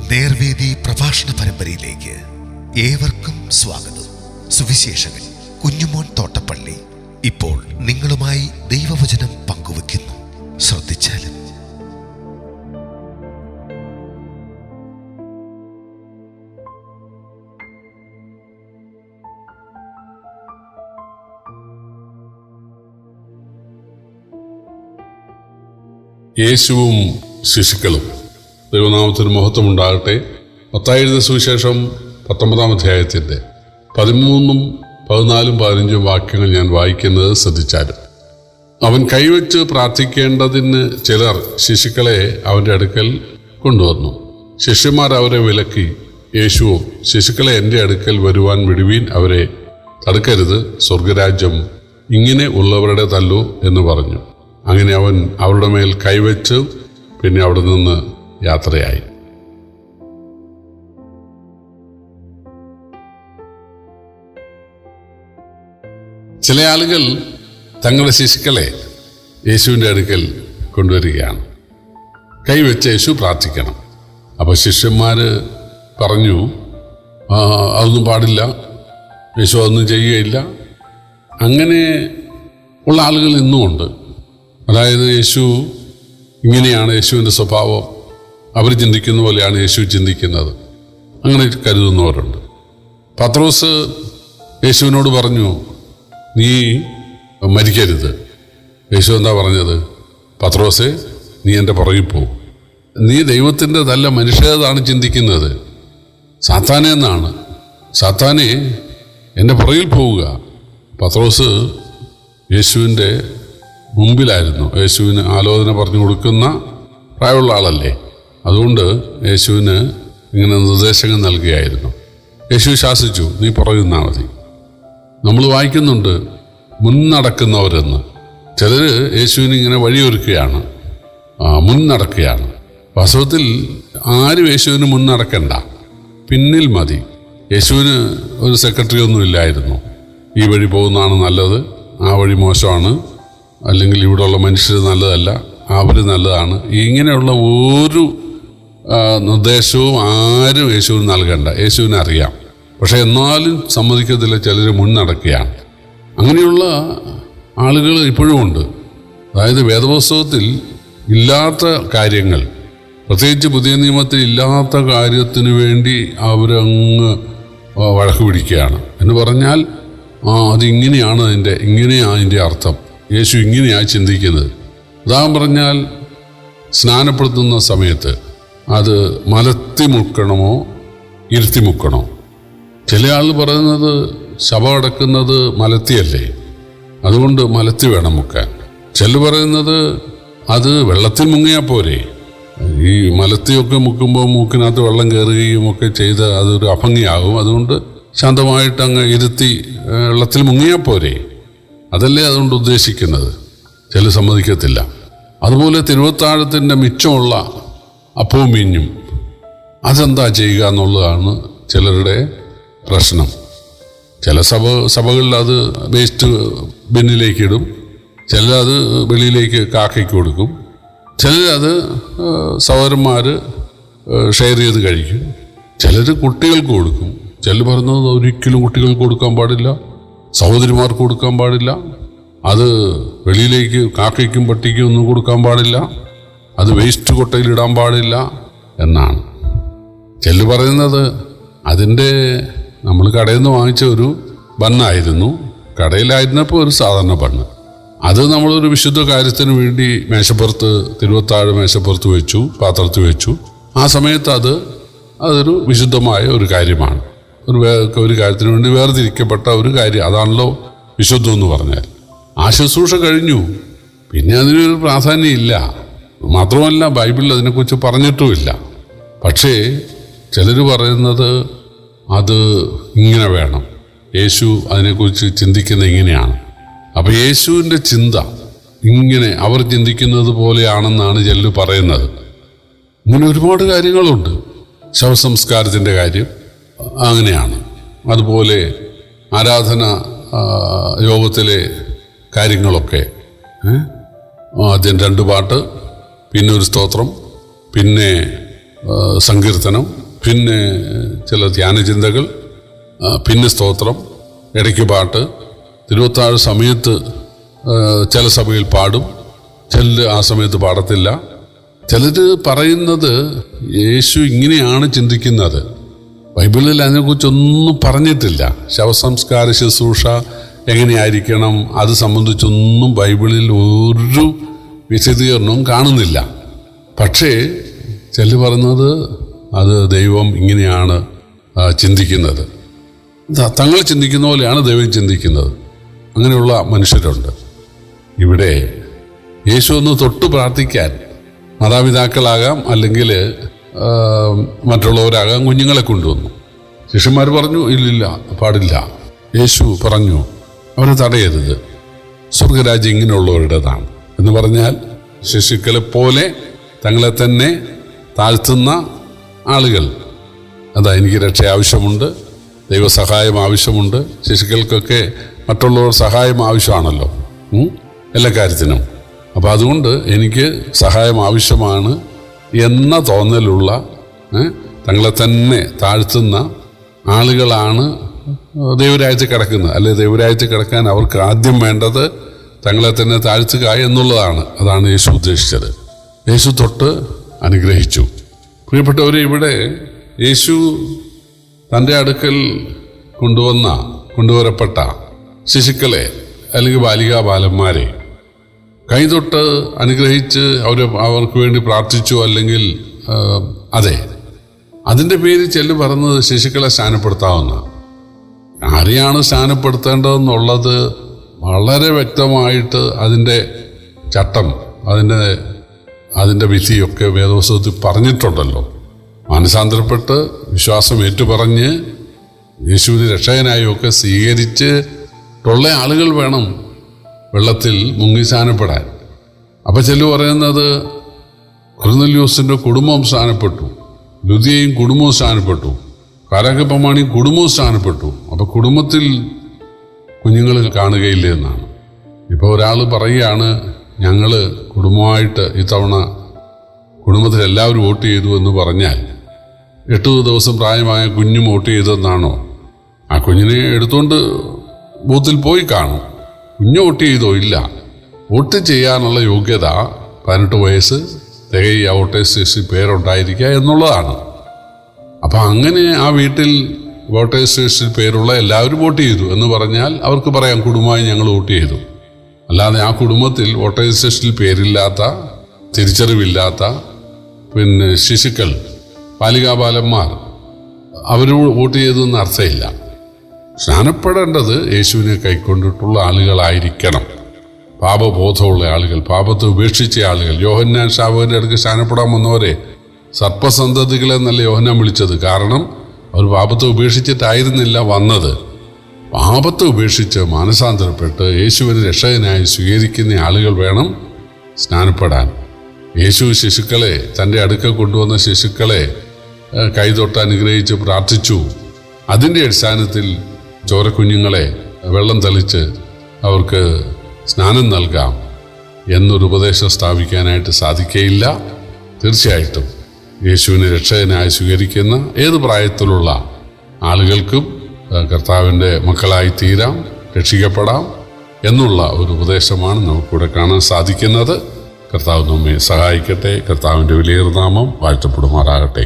നേർവേദി പ്രഭാഷണ പരമ്പരയിലേക്ക് ഏവർക്കും സ്വാഗതം. സുവിശേഷകൻ കുഞ്ഞുമോൻ തോട്ടപ്പള്ളി ഇപ്പോൾ നിങ്ങളുമായി ദൈവവചനം പങ്കുവെക്കുന്നു. ശ്രദ്ധിച്ചാലും. യേശുവും ശിശുക്കളും. ദൈവനാമത്തിന് മഹത്വമുണ്ടാകട്ടെ. മത്തായി എഴുതിയ സുവിശേഷം 19-ാം അധ്യായത്തിൻ്റെ 13, 14, 15 വാക്യങ്ങൾ ഞാൻ വായിക്കുന്നത് ശ്രദ്ധിച്ചാലും. അവൻ കൈവച്ച് പ്രാർത്ഥിക്കേണ്ടതിന് ചിലർ ശിശുക്കളെ അവൻ്റെ അടുക്കൽ കൊണ്ടുവന്നു. ശിഷ്യന്മാർ അവരെ വിലക്കി. യേശുവും, ശിശുക്കളെ എൻ്റെ അടുക്കൽ വരുവാൻ വിടുവീൻ, അവരെ തടുക്കരുത്, സ്വർഗരാജ്യം ഇങ്ങനെ ഉള്ളവരുടെ തല്ലു എന്ന് പറഞ്ഞു. അങ്ങനെ അവൻ അവരുടെ മേൽ കൈവച്ച് പിന്നെ അവിടെ നിന്ന് യാത്രയായി. ചില ആളുകൾ തങ്ങളുടെ ശിശുക്കളെ യേശുവിൻ്റെ അടുക്കൽ കൊണ്ടുവരികയാണ്. കൈവച്ച് യേശു പ്രാർത്ഥിക്കണം. അപ്പോൾ ശിഷ്യന്മാർ പറഞ്ഞു, അതൊന്നും പാടില്ല, യേശു അതൊന്നും ചെയ്യുകയില്ല. അങ്ങനെ ഉള്ള ആളുകൾ ഇന്നുമുണ്ട്. അതായത് യേശു ഇങ്ങനെയാണ്, യേശുവിൻ്റെ സ്വഭാവം, അവർ ചിന്തിക്കുന്ന പോലെയാണ് യേശു ചിന്തിക്കുന്നത്, അങ്ങനെ കരുതുന്നവരുണ്ട്. പത്രോസ് യേശുവിനോട് പറഞ്ഞു, നീ മരിക്കരുത്. യേശു എന്താ പറഞ്ഞത്? പത്രോസേ, നീ എൻ്റെ പുറകിൽ പോ. നീ ദൈവത്തിൻ്റെതല്ല മനുഷ്യതാണ് ചിന്തിക്കുന്നത്, സാത്താനെ എന്നാണ്. സാത്താനെ, എൻ്റെ പുറകിൽ പോവുക. പത്രോസ് യേശുവിൻ്റെ മുമ്പിലായിരുന്നു. യേശുവിന് ആലോചന പറഞ്ഞു കൊടുക്കുന്ന പ്രായമുള്ള ആളല്ലേ. അതുകൊണ്ട് യേശുവിന് ഇങ്ങനെ നിർദ്ദേശങ്ങൾ നൽകുകയായിരുന്നു. യേശു ശാസിച്ചു, നീ പുറകുന്നാൽ മതി. നമ്മൾ വായിക്കുന്നുണ്ട് മുന്നടക്കുന്നവരെന്ന്. ചിലർ യേശുവിന് ഇങ്ങനെ വഴിയൊരുക്കുകയാണ്, മുന്നടക്കുകയാണ്. വാസ്തവത്തിൽ ആരും യേശുവിന് മുന്നടക്കണ്ട, പിന്നിൽ മതി. യേശുവിന് ഒരു സെക്രട്ടറി ഒന്നും ഇല്ലായിരുന്നു. ഈ വഴി പോകുന്നതാണ് നല്ലത്, ആ വഴി മോശമാണ്, അല്ലെങ്കിൽ ഇവിടെയുള്ള മനുഷ്യർ നല്ലതല്ല, അവർ നല്ലതാണ്. ഇങ്ങനെയുള്ള ഒരു നിർദ്ദേശവും ആരും യേശുവിന് നൽകണ്ട. യേശുവിനെ അറിയാം. പക്ഷെ എന്നാലും സമ്മതിക്കത്തില്ല, ചിലർ മുന്നടക്കുകയാണ്. അങ്ങനെയുള്ള ആളുകൾ ഇപ്പോഴും ഉണ്ട്. അതായത് വേദപുസ്തകത്തിൽ ഇല്ലാത്ത കാര്യങ്ങൾ, പ്രത്യേകിച്ച് പുതിയ നിയമത്തിൽ ഇല്ലാത്ത കാര്യത്തിന് വേണ്ടി അവരങ്ങ് വഴക്ക് പിടിക്കുകയാണ്. എന്ന് പറഞ്ഞാൽ അതിങ്ങനെയാണ് അതിൻ്റെ അർത്ഥം, യേശു ഇങ്ങനെയാണ് ചിന്തിക്കുന്നത്. ഉദാഹരണം പറഞ്ഞാൽ, സ്നാനപ്പെടുത്തുന്ന സമയത്ത് അത് മലത്തി മുക്കണമോ ഇരുത്തി മുക്കണോ? ചില ആൾ പറയുന്നത് ശവ അടക്കുന്നത് മലത്തിയല്ലേ, അതുകൊണ്ട് മലത്തി വേണം മുക്കാൻ. ചിലർ പറയുന്നത് അത് വെള്ളത്തിൽ മുങ്ങിയാൽ പോരെ. ഈ മലത്തിയൊക്കെ മുക്കുമ്പോൾ മൂക്കിനകത്ത് വെള്ളം കയറുകയും ഒക്കെ ചെയ്ത് അതൊരു അഭംഗിയാകും, അതുകൊണ്ട് ശാന്തമായിട്ട് അങ്ങ് ഇരുത്തി വെള്ളത്തിൽ മുങ്ങിയാൽ പോരെ, അതല്ലേ അതുകൊണ്ട് ഉദ്ദേശിക്കുന്നത്. ചില സമ്മതിക്കത്തില്ല. അതുപോലെ തിരുവത്താഴത്തിൻ്റെ മിച്ചമുള്ള അപ്പവും മീഞ്ഞും അതെന്താ ചെയ്യുക എന്നുള്ളതാണ് ചിലരുടെ പ്രശ്നം. ചില സഭകളിൽ അത് വേസ്റ്റ് ബിന്നിലേക്ക് ഇടും, ചിലത് വെളിയിലേക്ക് കാക്കയ്ക്ക് കൊടുക്കും, ചിലരത് സഹോദരന്മാർ ഷെയർ ചെയ്ത് കഴിക്കും, ചിലർ കുട്ടികൾക്ക് കൊടുക്കും. ചിലർ പറയുന്നത് ഒരിക്കലും കുട്ടികൾക്ക് കൊടുക്കാൻ പാടില്ല, സഹോദരിമാർക്ക് കൊടുക്കാൻ പാടില്ല, അത് വെളിയിലേക്ക് കാക്കയ്ക്കും പട്ടിക്കും ഒന്നും കൊടുക്കാൻ പാടില്ല, അത് വേസ്റ്റ് കൊട്ടയിൽ ഇടാൻ പാടില്ല എന്നാണ്. ചിലർ പറയുന്നത് അതിൻ്റെ നമ്മൾ കടയിൽ നിന്ന് വാങ്ങിച്ച ഒരു ബണ്ണായിരുന്നു, കടയിലായിരുന്നപ്പോൾ ഒരു സാധാരണ ബണ്ണ്, അത് നമ്മളൊരു വിശുദ്ധ കാര്യത്തിന് വേണ്ടി മേശപ്പുറത്ത്, തിരുവത്താഴ മേശപ്പുറത്ത് വെച്ചു, പാത്രത്തിൽ വെച്ചു. ആ സമയത്ത് അതൊരു വിശുദ്ധമായ ഒരു കാര്യമാണ്, ഒരു കാര്യത്തിന് വേണ്ടി വേർതിരിക്കപ്പെട്ട ഒരു കാര്യം. അതാണല്ലോ വിശുദ്ധം എന്ന് പറഞ്ഞാൽ. ആ ശുശ്രൂഷ കഴിഞ്ഞു, പിന്നെ അതിനൊരു പ്രാധാന്യം ഇല്ല. മാത്രമല്ല ബൈബിളിൽ അതിനെക്കുറിച്ച് പറഞ്ഞിട്ടുമില്ല. പക്ഷേ ചിലർ പറയുന്നത് അത് ഇങ്ങനെ വേണം, യേശു അതിനെക്കുറിച്ച് ചിന്തിക്കുന്നത് ഇങ്ങനെയാണ്. അപ്പോൾ യേശുവിൻ്റെ ചിന്ത ഇങ്ങനെ അവർ ചിന്തിക്കുന്നത് പോലെയാണെന്നാണ് ചിലർ പറയുന്നത്. ഇങ്ങനെ ഒരുപാട് കാര്യങ്ങളുണ്ട്. ശവസംസ്കാരത്തിൻ്റെ കാര്യം അങ്ങനെയാണ്. അതുപോലെ ആരാധന യോഗത്തിലെ കാര്യങ്ങളൊക്കെ ആദ്യം 2 പാട്ട്, പിന്നെ ഒരു സ്തോത്രം, പിന്നെ സങ്കീർത്തനം, പിന്നെ ചില ധ്യാനചിന്തകൾ, പിന്നെ സ്തോത്രം, ഇടയ്ക്ക് പാട്ട്. തിരുവത്താഴ് സമയത്ത് ചില സഭയിൽ പാടും, ചിലർ ആ സമയത്ത് പാടത്തില്ല. ചിലർ പറയുന്നത് യേശു ഇങ്ങനെയാണ് ചിന്തിക്കുന്നത്. ബൈബിളിൽ അതിനെക്കുറിച്ചൊന്നും പറഞ്ഞിട്ടില്ല. ശവസംസ്കാര ശുശ്രൂഷ എങ്ങനെയായിരിക്കണം അത് സംബന്ധിച്ചൊന്നും ബൈബിളിൽ ഒരു വിശദീകരണവും കാണുന്നില്ല. പക്ഷേ ചിലർ പറയുന്നത് അത് ദൈവം ഇങ്ങനെയാണ് ചിന്തിക്കുന്നത്, തങ്ങൾ ചിന്തിക്കുന്ന പോലെയാണ് ദൈവം ചിന്തിക്കുന്നത്. അങ്ങനെയുള്ള മനുഷ്യരുണ്ട്. ഇവിടെ യേശു ഒന്ന് തൊട്ട് പ്രാർത്ഥിക്കാൻ മാതാപിതാക്കളാകാം, അല്ലെങ്കിൽ മറ്റുള്ളവരാകാം, കുഞ്ഞുങ്ങളെ കൊണ്ടുവന്നു. ശിഷ്യന്മാർ പറഞ്ഞു ഇല്ലില്ല, പാടില്ല. യേശു പറഞ്ഞു അവരെ തടയരുത്, സ്വർഗരാജ്യം ഇങ്ങനെയുള്ളവരുടേതാണ് എന്ന് പറഞ്ഞാൽ ശിശുക്കളെ പോലെ തങ്ങളെ തന്നെ താഴ്ത്തുന്ന ആളുകൾ. അതാ എനിക്ക് രക്ഷ ആവശ്യമുണ്ട്, ദൈവസഹായം ആവശ്യമുണ്ട്. ശിശുക്കൾക്കൊക്കെ മറ്റുള്ളവർ സഹായം ആവശ്യമാണല്ലോ എല്ലാ കാര്യത്തിനും. അപ്പം അതുകൊണ്ട് എനിക്ക് സഹായം ആവശ്യമാണ് എന്ന തോന്നലുള്ള തങ്ങളെ തന്നെ താഴ്ത്തുന്ന ആളുകളാണ് ദൈവരാജ്യത്തിൽ കിടക്കുന്നത്. അല്ലെ, ദൈവരാജ്യത്തിൽ കിടക്കാൻ അവർക്ക് ആദ്യം വേണ്ടത് തങ്ങളെ തന്നെ താഴ്ത്തുക എന്നുള്ളതാണ്. അതാണ് യേശു ഉദ്ദേശിച്ചത്. യേശു തൊട്ട് അനുഗ്രഹിച്ചു. പ്രിയപ്പെട്ടവരെ, ഇവിടെ യേശു തൻ്റെ അടുക്കൽ കൊണ്ടുവരപ്പെട്ട ശിശുക്കളെ അല്ലെങ്കിൽ ബാലികാ ബാലന്മാരെ കൈതൊട്ട് അനുഗ്രഹിച്ച് അവർക്ക് വേണ്ടി പ്രാർത്ഥിച്ചു. അല്ലെങ്കിൽ അതെ, അതിൻ്റെ പേര് ചെല്ലു പറഞ്ഞത് ശിശുക്കളെ സ്നാനപ്പെടുത്താവുന്ന. ആരെയാണ് സ്നാനപ്പെടുത്തേണ്ടതെന്നുള്ളത് വളരെ വ്യക്തമായിട്ട് അതിൻ്റെ ചട്ടം, അതിൻ്റെ വിധിയൊക്കെ വേദപുസ്തകത്തിൽ പറഞ്ഞിട്ടുണ്ടല്ലോ. മാനസാന്തരപ്പെട്ട് വിശ്വാസം ഏറ്റുപറഞ്ഞ് യേശുവിനെ രക്ഷകനായും ഒക്കെ സ്വീകരിച്ചിട്ടുള്ള ആളുകൾ വേണം വെള്ളത്തിൽ മുങ്ങി സ്നാനപ്പെടാൻ. അപ്പം ചെല്ലു പറയുന്നത് കൊർന്നല്യോസിൻ്റെ കുടുംബം സ്നാനപ്പെട്ടു, ലുദിയയും കുടുംബവും സ്നാനപ്പെട്ടു, കാരാക്കപ്പമാണിയും കുടുംബവും സ്നാനപ്പെട്ടു. അപ്പം കുടുംബത്തിൽ കുഞ്ഞുങ്ങൾ കാണുകയില്ല എന്നാണ്. ഇപ്പോൾ ഒരാൾ പറയുകയാണ് ഞങ്ങൾ കുടുംബമായിട്ട് ഇത്തവണ കുടുംബത്തിൽ എല്ലാവരും വോട്ട് ചെയ്തു എന്ന് പറഞ്ഞാൽ 8 ദിവസം പ്രായമായ കുഞ്ഞും വോട്ട് ചെയ്തതെന്നാണോ? ആ കുഞ്ഞിനെ എടുത്തുകൊണ്ട് ബൂത്തിൽ പോയി കാണും. കുഞ്ഞ് വോട്ട് ചെയ്തോ? ഇല്ല. വോട്ട് ചെയ്യാനുള്ള യോഗ്യത 18 വയസ്സ് തികയ വോട്ടേഴ്സ് ലിസ്റ്റിൽ പേരുണ്ടായിരിക്കുക എന്നുള്ളതാണ്. അപ്പം അങ്ങനെ ആ വീട്ടിൽ വോട്ടേഴ്സ് ലിസ്റ്റിൽ പേരുള്ള എല്ലാവരും വോട്ട് ചെയ്തു എന്ന് പറഞ്ഞാൽ അവർക്ക് പറയാം കുടുംബമായി ഞങ്ങൾ വോട്ട് ചെയ്തു. അല്ലാതെ ആ കുടുംബത്തിൽ വോട്ടേഴ്സ് ലിസ്റ്റിൽ പേരില്ലാത്ത, തിരിച്ചറിവില്ലാത്ത പിന്നെ ശിശുക്കൾ, ബാലികാബാലന്മാർ അവർ വോട്ട് ചെയ്തതെന്ന് അർത്ഥമില്ല. സ്നാനപ്പെടേണ്ടത് യേശുവിനെ കൈക്കൊണ്ടിട്ടുള്ള ആളുകളായിരിക്കണം. പാപബോധമുള്ള ആളുകൾ, പാപത്തെ ഉപേക്ഷിച്ച ആളുകൾ. യോഹന്നാൻ ശാവകൻ്റെ അടുക്ക് സ്നാനപ്പെടാൻ വന്നവരെ സർപ്പസന്തതികളെന്നല്ല യോഹന്നാൻ വിളിച്ചത്. കാരണം അവർ പാപത്തെ ഉപേക്ഷിച്ചിട്ടായിരുന്നില്ല വന്നത്. പാപത്തെ ഉപേക്ഷിച്ച് മാനസാന്തരപ്പെട്ട് യേശുവിനെ രക്ഷകനായി സ്വീകരിക്കുന്ന ആളുകൾ വേണം സ്നാനപ്പെടാൻ. യേശു ശിശുക്കളെ, തൻ്റെ അടുക്കൽ കൊണ്ടുവന്ന ശിശുക്കളെ കൈതൊട്ട് അനുഗ്രഹിച്ച് പ്രാർത്ഥിച്ചു. അതിൻ്റെ അടിസ്ഥാനത്തിൽ ചോരക്കുഞ്ഞുങ്ങളെ വെള്ളം തളിച്ച് അവർക്ക് സ്നാനം നൽകാം എന്നൊരു ഉപദേശം സ്ഥാപിക്കാനായിട്ട് സാധിക്കുകയില്ല. തീർച്ചയായിട്ടും യേശുവിനെ രക്ഷകനായി സ്വീകരിക്കുന്ന ഏത് പ്രായത്തിലുള്ള ആളുകൾക്കും കർത്താവിൻ്റെ മക്കളായി തീരാം, രക്ഷിക്കപ്പെടാം എന്നുള്ള ഒരു ഉപദേശമാണ് നമുക്കിവിടെ കാണാൻ സാധിക്കുന്നത്. കർത്താവ് നമ്മെ സഹായിക്കട്ടെ. കർത്താവിൻ്റെ വിലയേറിയ നാമം വാഴ്ത്തപ്പെടുമാറാകട്ടെ.